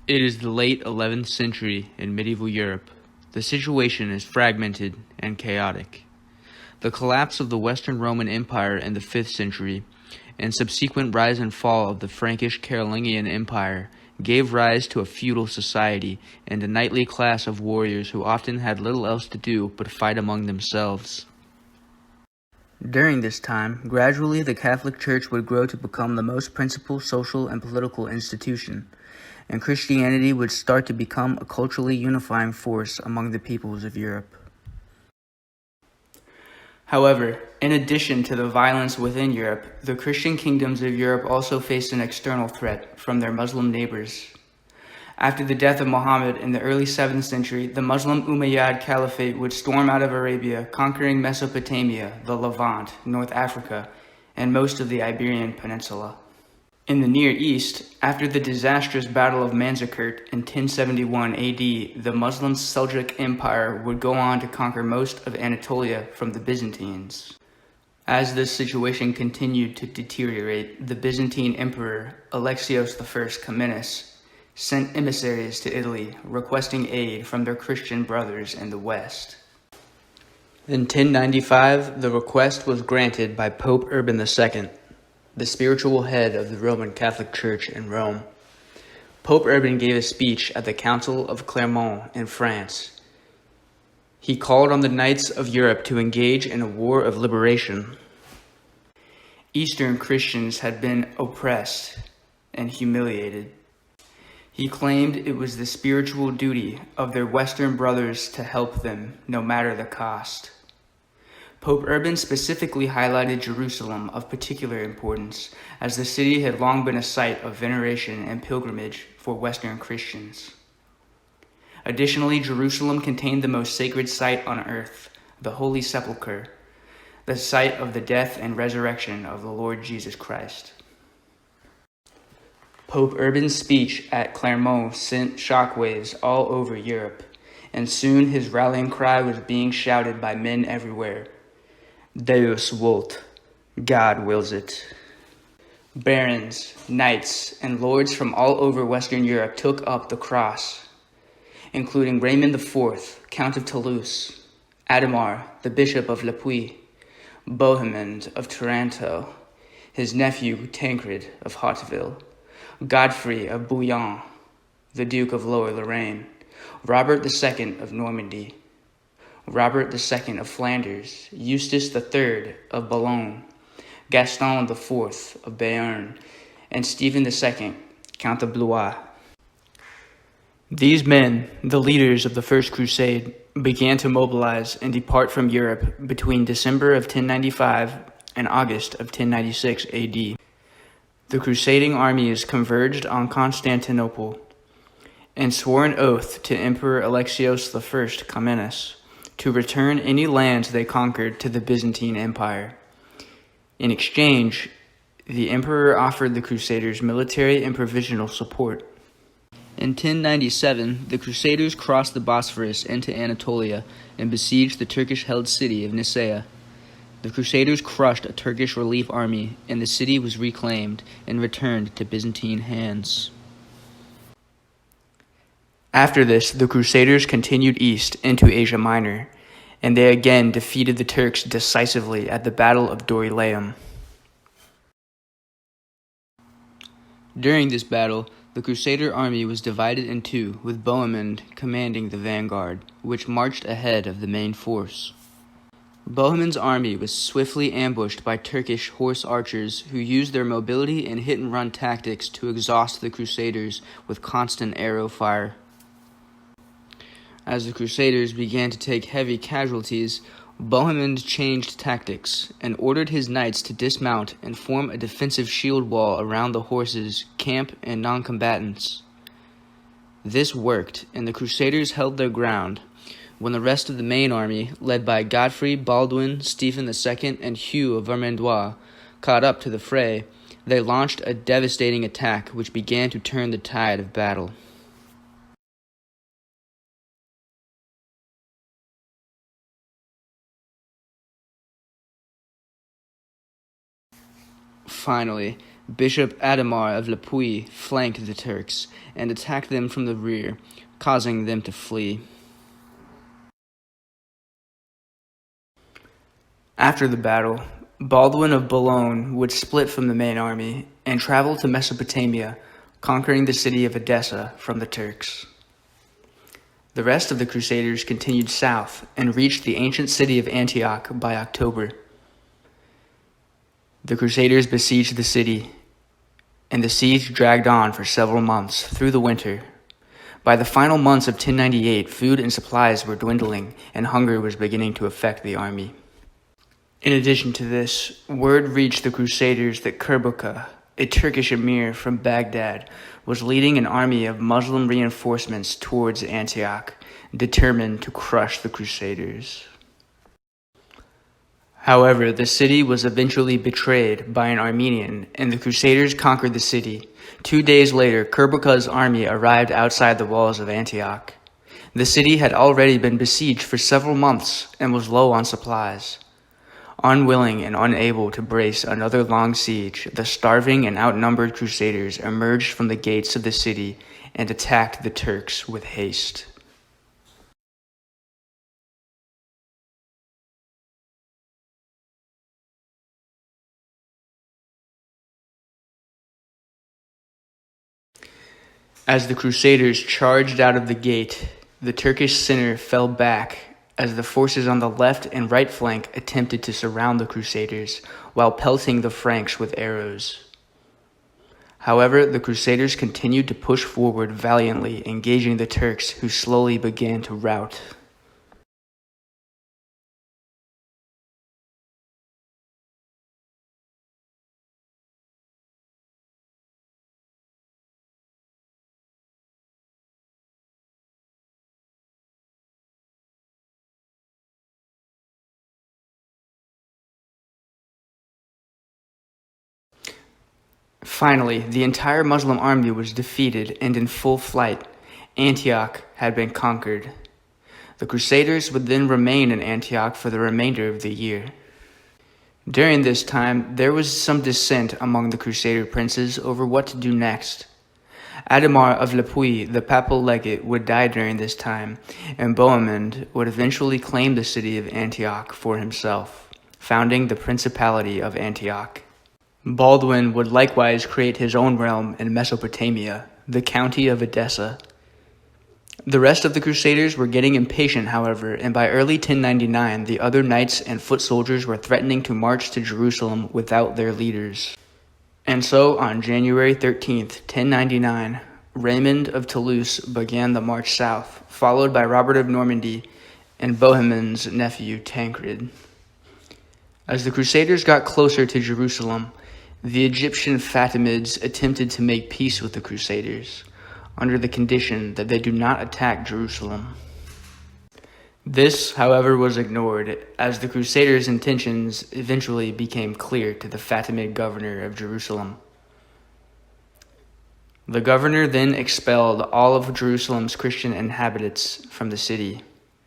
It is the late 11th century in medieval Europe. The situation is fragmented and chaotic. The collapse of the Western Roman Empire in the 5th century and subsequent rise and fall of the Frankish Carolingian Empire gave rise to a feudal society and a knightly class of warriors who often had little else to do but fight among themselves. During this time, gradually the Catholic Church would grow to become the most principal social and political institution, and Christianity would start to become a culturally unifying force among the peoples of Europe. However, in addition to the violence within Europe, the Christian kingdoms of Europe also faced an external threat from their Muslim neighbors. After the death of Muhammad in the early 7th century, the Muslim Umayyad Caliphate would storm out of Arabia, conquering Mesopotamia, the Levant, North Africa, and most of the Iberian Peninsula. In the Near East, after the disastrous Battle of Manzikert in 1071 AD, the Muslim Seljuk Empire would go on to conquer most of Anatolia from the Byzantines. As this situation continued to deteriorate, the Byzantine Emperor, Alexios I Komnenos, sent emissaries to Italy, requesting aid from their Christian brothers in the West. In 1095, the request was granted by Pope Urban II, the spiritual head of the Roman Catholic Church in Rome. Pope Urban gave a speech at the Council of Clermont in France. He called on the knights of Europe to engage in a war of liberation. Eastern Christians had been oppressed and humiliated. He claimed it was the spiritual duty of their Western brothers to help them, no matter the cost. Pope Urban specifically highlighted Jerusalem of particular importance, as the city had long been a site of veneration and pilgrimage for Western Christians. Additionally, Jerusalem contained the most sacred site on earth, the Holy Sepulchre, the site of the death and resurrection of the Lord Jesus Christ. Pope Urban's speech at Clermont sent shockwaves all over Europe, and soon his rallying cry was being shouted by men everywhere. Deus vult, God wills it. Barons, knights, and lords from all over Western Europe took up the cross, including Raymond IV, Count of Toulouse, Adhemar, the Bishop of Le Puy, Bohemond of Taranto, his nephew Tancred of Hauteville, Godfrey of Bouillon, the Duke of Lower Lorraine, Robert II of Normandy, Robert II of Flanders, Eustace III of Boulogne, Gaston IV of Béarn, and Stephen II, Count of Blois. These men, the leaders of the First Crusade, began to mobilize and depart from Europe between December of 1095 and August of 1096 AD. The crusading armies converged on Constantinople and swore an oath to Emperor Alexios I Komnenos to return any lands they conquered to the Byzantine Empire. In exchange, the emperor offered the crusaders military and provisional support. In 1097, the crusaders crossed the Bosphorus into Anatolia and besieged the Turkish-held city of Nicaea. The crusaders crushed a Turkish relief army, and the city was reclaimed and returned to Byzantine hands. After this, the crusaders continued east into Asia Minor, and they again defeated the Turks decisively at the Battle of Dorylaeum. During this battle, the Crusader army was divided in two, with Bohemond commanding the vanguard, which marched ahead of the main force. Bohemond's army was swiftly ambushed by Turkish horse archers who used their mobility and hit-and-run tactics to exhaust the Crusaders with constant arrow fire. As the Crusaders began to take heavy casualties, Bohemond changed tactics and ordered his knights to dismount and form a defensive shield wall around the horses, camp, and non-combatants. This worked, and the Crusaders held their ground. When the rest of the main army, led by Godfrey, Baldwin, Stephen II, and Hugh of Vermandois, caught up to the fray, they launched a devastating attack which began to turn the tide of battle. Finally, Bishop Adhemar of Lepuy flanked the Turks and attacked them from the rear, causing them to flee. After the battle, Baldwin of Boulogne would split from the main army and travel to Mesopotamia, conquering the city of Edessa from the Turks. The rest of the Crusaders continued south and reached the ancient city of Antioch by October. The Crusaders besieged the city, and the siege dragged on for several months through the winter. By the final months of 1098, food and supplies were dwindling, and hunger was beginning to affect the army. In addition to this, word reached the Crusaders that Kerbuka, a Turkish emir from Baghdad, was leading an army of Muslim reinforcements towards Antioch, determined to crush the Crusaders. However, the city was eventually betrayed by an Armenian, and the Crusaders conquered the city. 2 days later, Kerbuka's army arrived outside the walls of Antioch. The city had already been besieged for several months and was low on supplies. Unwilling and unable to brace another long siege, the starving and outnumbered Crusaders emerged from the gates of the city and attacked the Turks with haste. As the Crusaders charged out of the gate, the Turkish center fell back as the forces on the left and right flank attempted to surround the Crusaders while pelting the Franks with arrows. However, the Crusaders continued to push forward valiantly, engaging the Turks, who slowly began to rout. Finally, the entire Muslim army was defeated and in full flight. Antioch had been conquered. The Crusaders would then remain in Antioch for the remainder of the year. During this time, there was some dissent among the Crusader princes over what to do next. Adhemar of Lepuy, the papal legate, would die during this time, and Bohemond would eventually claim the city of Antioch for himself, founding the Principality of Antioch. Baldwin would likewise create his own realm in Mesopotamia, the county of Edessa. The rest of the Crusaders were getting impatient, however, and by early 1099, the other knights and foot soldiers were threatening to march to Jerusalem without their leaders. And so, on January 13th, 1099, Raymond of Toulouse began the march south, followed by Robert of Normandy and Bohemond's nephew, Tancred. As the Crusaders got closer to Jerusalem, the Egyptian Fatimids attempted to make peace with the Crusaders, under the condition that they do not attack Jerusalem. This, however, was ignored, as the Crusaders' intentions eventually became clear to the Fatimid governor of Jerusalem. The governor then expelled all of Jerusalem's Christian inhabitants from the city,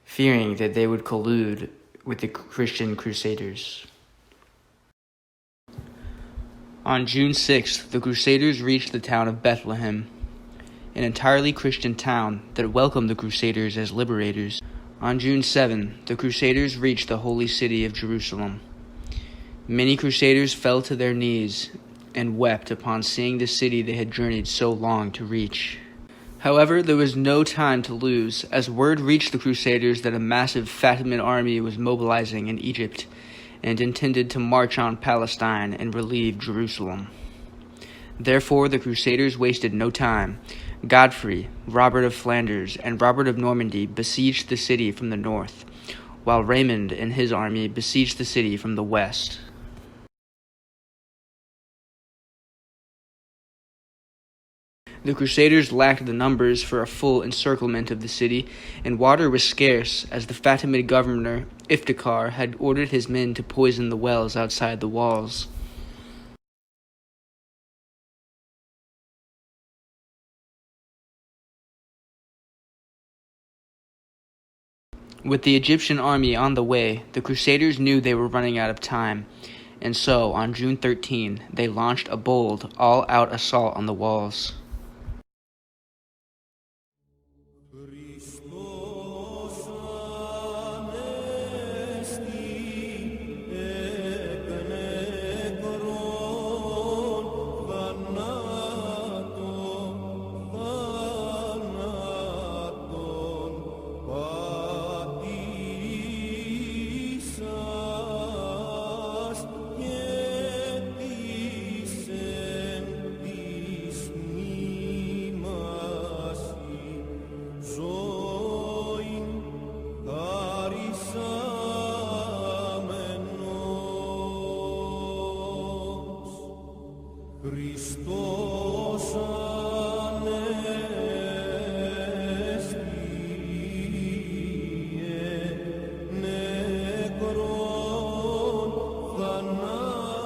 fearing that they would collude with the Christian Crusaders. On June 6th, the Crusaders reached the town of Bethlehem, an entirely Christian town that welcomed the Crusaders as liberators. On June 7, the Crusaders reached the holy city of Jerusalem. Many Crusaders fell to their knees and wept upon seeing the city they had journeyed so long to reach. However, there was no time to lose, as word reached the Crusaders that a massive Fatimid army was mobilizing in Egypt and intended to march on Palestine and relieve Jerusalem. Therefore, the Crusaders wasted no time. Godfrey, Robert of Flanders, and Robert of Normandy besieged the city from the north, while Raymond and his army besieged the city from the west. The Crusaders lacked the numbers for a full encirclement of the city, and water was scarce, as the Fatimid governor, Iftikhar, had ordered his men to poison the wells outside the walls. With the Egyptian army on the way, the Crusaders knew they were running out of time, And so, on June 13, they launched a bold, all-out assault on the walls.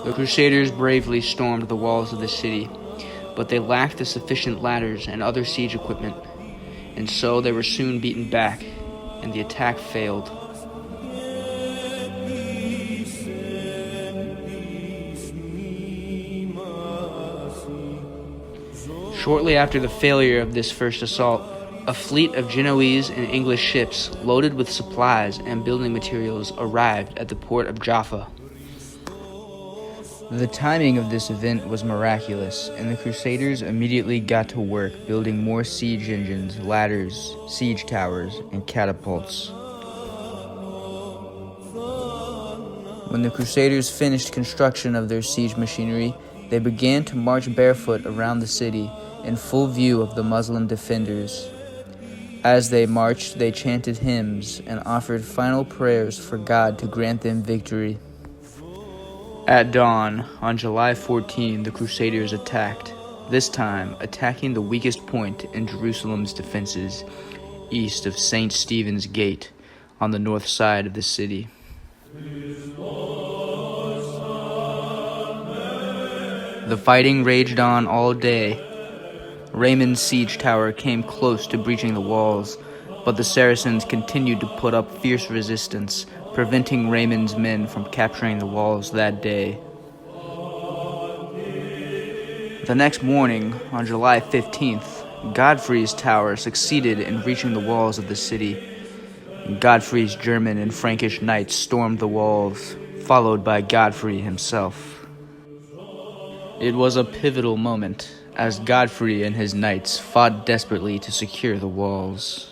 The Crusaders bravely stormed the walls of the city, but they lacked the sufficient ladders and other siege equipment, and so they were soon beaten back, and the attack failed. Shortly after the failure of this first assault, a fleet of Genoese and English ships loaded with supplies and building materials arrived at the port of Jaffa. The timing of this event was miraculous, and the Crusaders immediately got to work building more siege engines, ladders, siege towers, and catapults. When the Crusaders finished construction of their siege machinery, they began to march barefoot around the city in full view of the Muslim defenders. As they marched, they chanted hymns and offered final prayers for God to grant them victory. At dawn, on July 14, the Crusaders attacked, this time attacking the weakest point in Jerusalem's defenses, east of St. Stephen's Gate, on the north side of the city. The fighting raged on all day. Raymond's siege tower came close to breaching the walls, but the Saracens continued to put up fierce resistance, preventing Raymond's men from capturing the walls that day. The next morning, on July 15th, Godfrey's tower succeeded in reaching the walls of the city. Godfrey's German and Frankish knights stormed the walls, followed by Godfrey himself. It was a pivotal moment, as Godfrey and his knights fought desperately to secure the walls.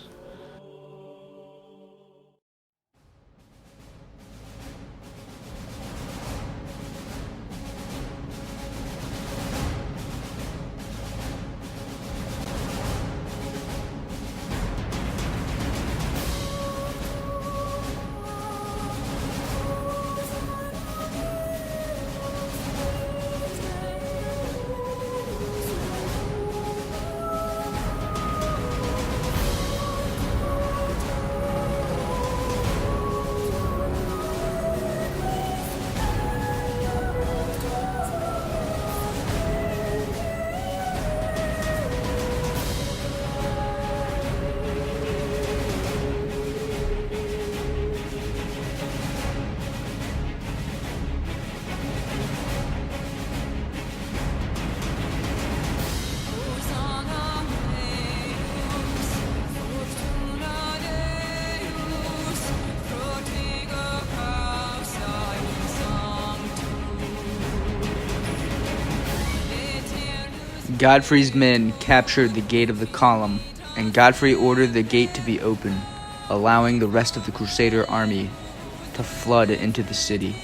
Godfrey's men captured the gate of the column, and Godfrey ordered the gate to be opened, allowing the rest of the Crusader army to flood into the city.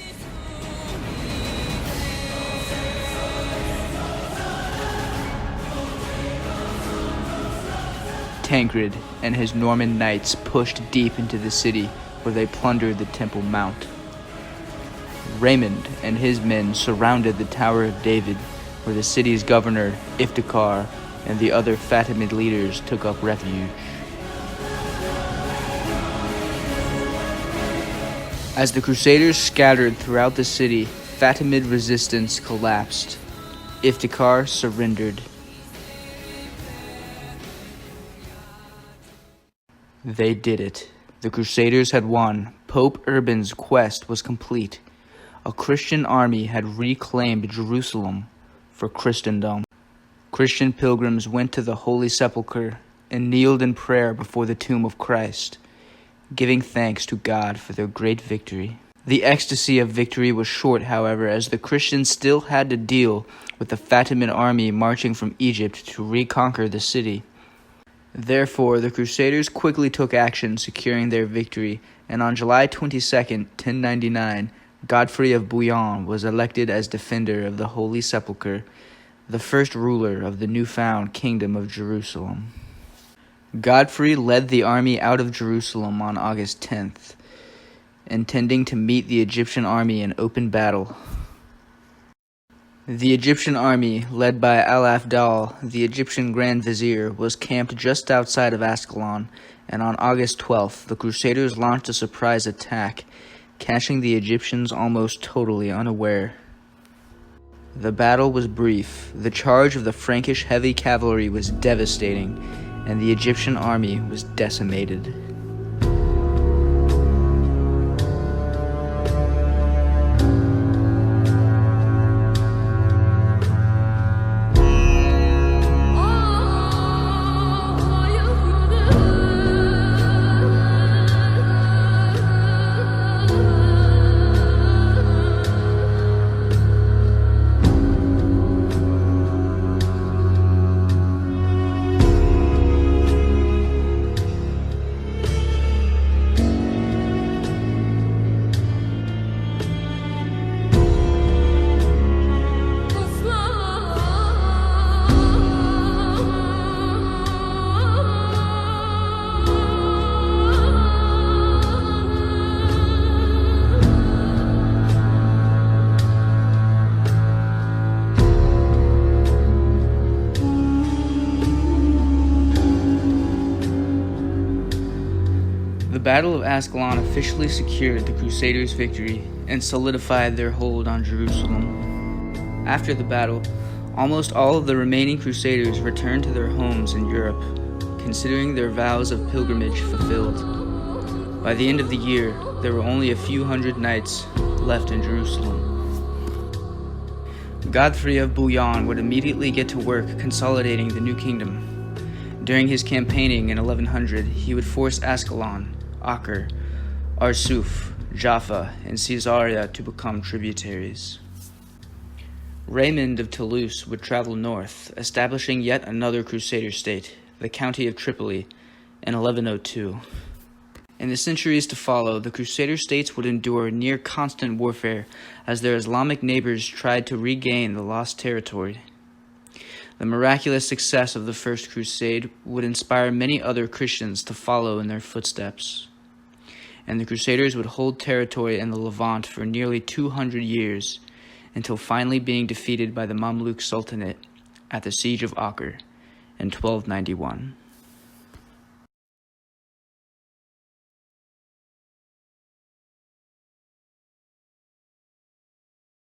Tancred and his Norman knights pushed deep into the city, where they plundered the Temple Mount. Raymond and his men surrounded the Tower of David, where the city's governor, Iftikhar, and the other Fatimid leaders took up refuge. As the Crusaders scattered throughout the city, Fatimid resistance collapsed. Iftikhar surrendered. They did it. The Crusaders had won. Pope Urban's quest was complete. a Christian army had reclaimed Jerusalem for Christendom. Christian pilgrims went to the Holy Sepulchre and kneeled in prayer before the tomb of Christ, giving thanks to God for their great victory. The ecstasy of victory was short, however, as the Christians still had to deal with the Fatimid army marching from Egypt to reconquer the city. Therefore, the Crusaders quickly took action, securing their victory, and on July 22, 1099, Godfrey of Bouillon was elected as defender of the Holy Sepulchre, the first ruler of the newfound Kingdom of Jerusalem. Godfrey led the army out of Jerusalem on August 10th, intending to meet the Egyptian army in open battle. The Egyptian army, led by Al-Afdal, the Egyptian Grand Vizier, was camped just outside of Ascalon, and on August 12th, the Crusaders launched a surprise attack, catching the Egyptians almost totally unaware. The battle was brief. The charge of the Frankish heavy cavalry was devastating, and the Egyptian army was decimated. The Battle of Ascalon officially secured the Crusaders' victory and solidified their hold on Jerusalem. After the battle, almost all of the remaining Crusaders returned to their homes in Europe, considering their vows of pilgrimage fulfilled. By the end of the year, there were only a few hundred knights left in Jerusalem. Godfrey of Bouillon would immediately get to work consolidating the new kingdom. During his campaigning in 1100, he would force Ascalon, Acre, Arsuf, Jaffa, and Caesarea to become tributaries. Raymond of Toulouse would travel north, establishing yet another Crusader state, the County of Tripoli, in 1102. In the centuries to follow, the Crusader states would endure near constant warfare as their Islamic neighbors tried to regain the lost territory. The miraculous success of the First Crusade would inspire many other Christians to follow in their footsteps, and the Crusaders would hold territory in the Levant for nearly 200 years, until finally being defeated by the Mamluk Sultanate at the Siege of Acre in 1291.